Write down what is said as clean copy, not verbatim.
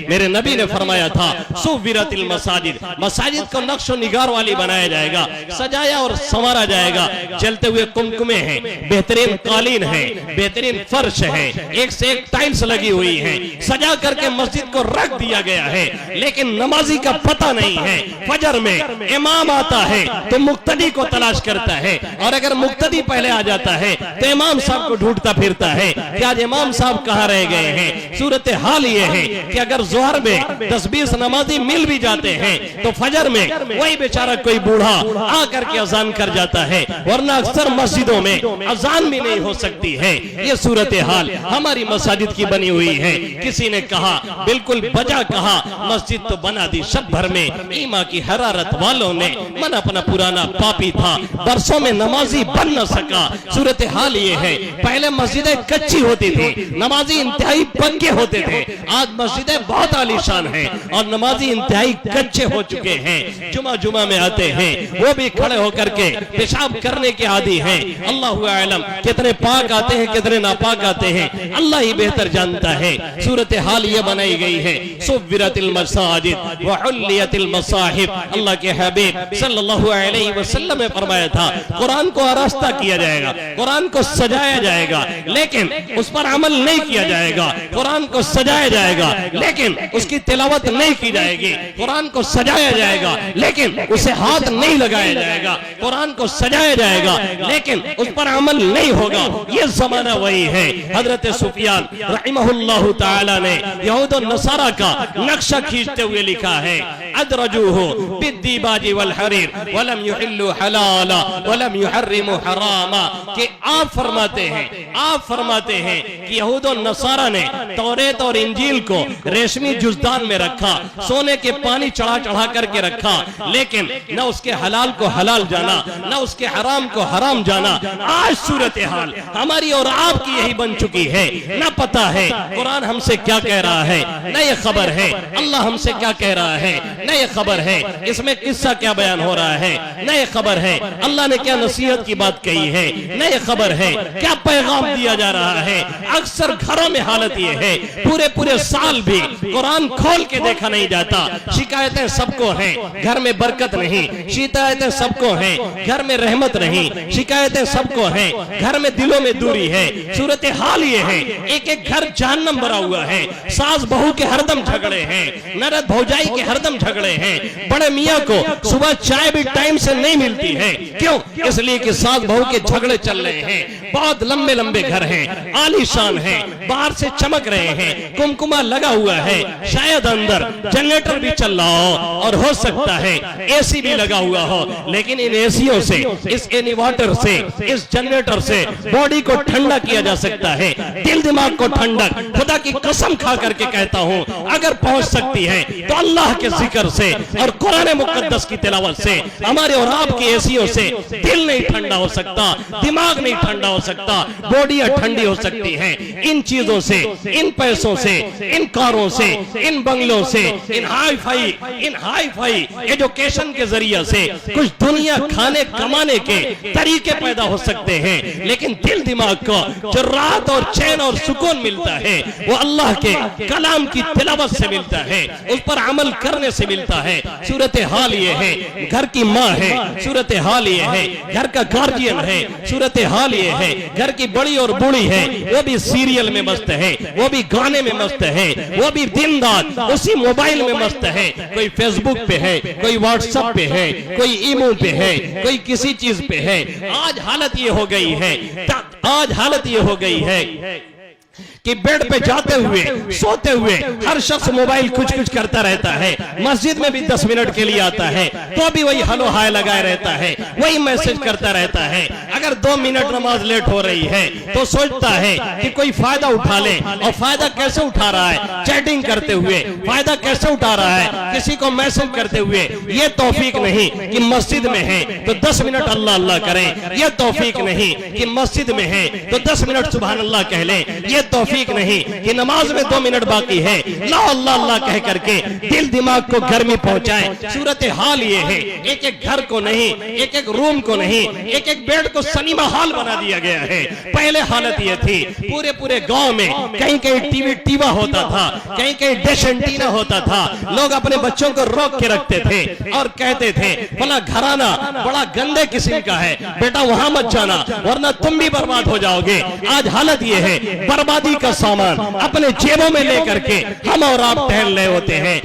میرے نبی نے فرمایا تھا سوّرتل مساجد، مساجد کو نقش و نگار والی بنایا جائے گا، سجایا اور سنوارا جائے گا، چلتے ہوئے کمکمے ہیں، بہترین قالین ہیں، بہترین فرش ہیں، ایک سے ایک ٹائلز لگی ہوئی ہیں، سجا کر کے مسجد کو رکھ دیا گیا ہے، لیکن نمازی کا پتہ نہیں ہے۔ فجر میں امام آتا ہے تو مقتدی کو تلاش کرتا ہے، اور اگر مقتدی پہلے آ جاتا ہے تو امام صاحب کو ڈھونڈتا پھرتا ہے کہ آج امام صاحب کہاں رہ گئے ہیں۔ صورتحال یہ ہے کہ اگر ظہر میں 10-20 نمازی مل بھی جاتے ہیں تو فجر میں وہی بیچارہ کوئی بوڑھا آ کر کے اذان کر جاتا ہے، ورنہ اکثر مسجدوں میں اذان بھی نہیں ہو سکتی ہے۔ یہ صورتحال ہماری مساجد کی بنی ہوئی ہے۔ کسی نے کہا، بالکل بجا کہا، مسجد تو بنا دی شب بھر میں، ایما کی حرارت والوں نے، من اپنا پرانا پاپی تھا، برسوں میں نمازی بن نہ سکا۔ صورتحال یہ ہے، پہلے مسجدیں کچی ہوتی تھی، نمازی انتہائی پکے ہوتے تھے، آج مسجدیں بہت عالی شان ہیں اور نمازی انتہائی کچے ہو چکے ہیں۔ جمعہ میں آتے ہیں، وہ بھی کھڑے ہو کر کے پیشاب کرنے کے عادی ہیں۔ اللہ اعلم کتنے پاک آتے ہیں کتنے ناپاک آتے ہیں، اللہ ہی بہتر جانتا ہے۔ صورتحال یہ بنائی گئی ہے، سوّرت المساجد وعلیت المصاحف۔ اللہ کے حبیب صلی اللہ علیہ وسلم نے فرمایا تھا قرآن کو آراستہ کیا جائے گا، قرآن کو سجایا جائے گا، لیکن اس پر عمل نہیں کیا جائے گا۔ قرآن کو سجایا جائے گا لیکن اس کی تلاوت نہیں کی جائے گی۔ قرآن کو سجایا جائے گا لیکن اسے ہاتھ نہیں لگایا جائے گا۔ قرآن کو سجایا جائے گا لیکن اس پر عمل نہیں ہوگا۔ یہ زمانہ وہی ہے۔ حضرت سفیان رحمہ اللہ تعالی نے یہود و نصارہ کا نقشہ کھینچتے ہوئے لکھا ہے، ادرجوہ بالدیباج والحریر ولم یحلوا حلالا ولم یحرموا حراما، کہ آپ فرماتے ہیں کہ یہود و نصارہ نے توریت اور انجیل کو ریشمی جزدان میں رکھا، سونے کے پانی چڑھا کر کے رکھا، لیکن نہ اس کے حلال کو حلال جانا نہ اس کے حرام کو حرام جانا۔ آج صورتحال ہماری اور آپ کی یہی بن چکی ہے، نہ پتہ ہے قرآن ہم سے کیا کہہ رہا ہے، نہ یہ خبر ہے اللہ ہم سے کیا کہہ رہا ہے، نہ یہ خبر ہے اس میں قصہ کیا بیان ہو رہا ہے، نہ یہ خبر ہے اللہ نے کیا نصیحت کی بات کہی ہے، نہ یہ خبر ہے کیا پیغام دیا جا رہا ہے۔ اکثر گھروں میں حالت یہ ہے، پورے سال بھی قرآن کھول کے دیکھا نہیں جاتا۔ شکایتیں سب کو ہیں، گھر میں برکت نہیں، شکایتیں سب کو ہیں، گھر میں رحمت نہیں، شکایتیں سب کو ہیں، گھر میں دلوں میں دوری ہے۔ صورتحال یہ ہے، ایک گھر جہنم بھرا ہوا ہے، ساس بہو کے ہردم جھگڑے ہیں، نرد بھوجائی کے ہردم جھگڑے ہیں، بڑے میاں کو صبح چائے بھی ٹائم سے نہیں ملتی ہے، کیوں؟ اس لیے کہ ساس بہو کے جھگڑے چل رہے ہیں۔ بہت لمبے گھر ہیں، عالی شان ہیں، باہر سے چمک رہے ہیں، کمکما لگا ہوا ہے، شاید اندر جنریٹر بھی چل رہا ہو اور ہو سکتا ہے اے سی بھی لگا ہوا ہو، لیکن ان اے سیوں سے، اس انورٹر سے، اس جنریٹر سے باڈی کو ٹھنڈا کیا جا سکتا ہے، دل دماغ کو ٹھنڈک خدا کی قسم کھا کر کے کہتا ہوں اگر پہنچ سکتی ہے تو اللہ کے ذکر سے اور قرآن مقدس کی تلاوت سے۔ ہمارے اور آپ کی اے سیوں سے دل نہیں ٹھنڈا ہو سکتا، دماغ نہیں ٹھنڈا ہو سکتا، باڈیاں ٹھنڈی ہو سکتی ہیں۔ ان چیزوں سے، ان پیسوں سے، ان کاروں سے، ان بنگلوں سے، ان ہائی فائی ایجوکیشن کے ذریعہ سے کچھ دنیا کھانے کمانے کے طریقے پیدا ہو سکتے ہیں، لیکن دل دماغ کو جو راحت اور چین اور سکون ملتا ہے وہ اللہ کے کلام کی تلاوت سے ملتا ہے، اس پر عمل کرنے سے ملتا ہے۔ صورتحال یہ ہے، گھر کی ماں ہے، صورتحال یہ ہے، گھر کا گارڈین ہے، صورتحال یہ ہے، گھر کی بڑی اور بوڑھی ہے، وہ بھی سیریل میں مست ہے، وہ بھی گانے میں مست ہے، وہ بھی دن رات اسی موبائل میں مست ہے، کوئی فیس بک پہ ہے، کوئی واٹس ایپ پہ ہے، کوئی ایمو پہ ہے، کوئی کسی چیز پہ ہے۔ آج حالت یہ ہو گئی ہے کہ بیڈ پہ جاتے ہوئے سوتے ہوئے ہر شخص موبائل کچھ کرتا رہتا ہے، مسجد میں بھی 10 منٹ کے لیے آتا ہے تو بھی وہی ہلو ہائے لگائے رہتا ہے، وہی میسج کرتا رہتا ہے۔ اگر 2 منٹ نماز لیٹ ہو رہی ہے تو سوچتا ہے کہ کوئی فائدہ اٹھا لے، اور فائدہ کیسے اٹھا رہا ہے؟ چیٹنگ کرتے ہوئے فائدہ کیسے اٹھا رہا ہے؟ کسی کو میسج کرتے ہوئے۔ یہ توفیق نہیں کہ مسجد میں ہے تو 10 منٹ اللہ اللہ کریں، یہ توفیق نہیں کہ مسجد میں ہے تو 10 منٹ سبحان اللہ کہہ لیں، یہ توفیق نہیں کہ نماز میں 2 منٹ باقی ہے لا اللہ اللہ کہہ کر کے دل دماغ کو گرمی پہنچائیں۔ صورتحال یہ ہے، ایک گھر کو نہیں، ایک روم کو نہیں، ایک بیڈ کو سنیما ہال بنا دیا گیا ہے. پہلے حالت یہ تھی پورے پورے گاؤں میں کہیں کہیں ٹی وی ٹیوا ہوتا تھا, کہیں کہیں ڈش اینٹینا ہوتا تھا. لوگ اپنے بچوں کو روک کے رکھتے تھے اور کہتے تھے فلاں گھرانہ بڑا گندے قسم کا ہے, بیٹا وہاں مت جانا ورنہ تم بھی برباد ہو جاؤ گے. آج حالت یہ ہے بربادی کا سامان اپنے جیبوں میں لے کر کے ہم اور آپ ٹہل رہے ہوتے ہیں.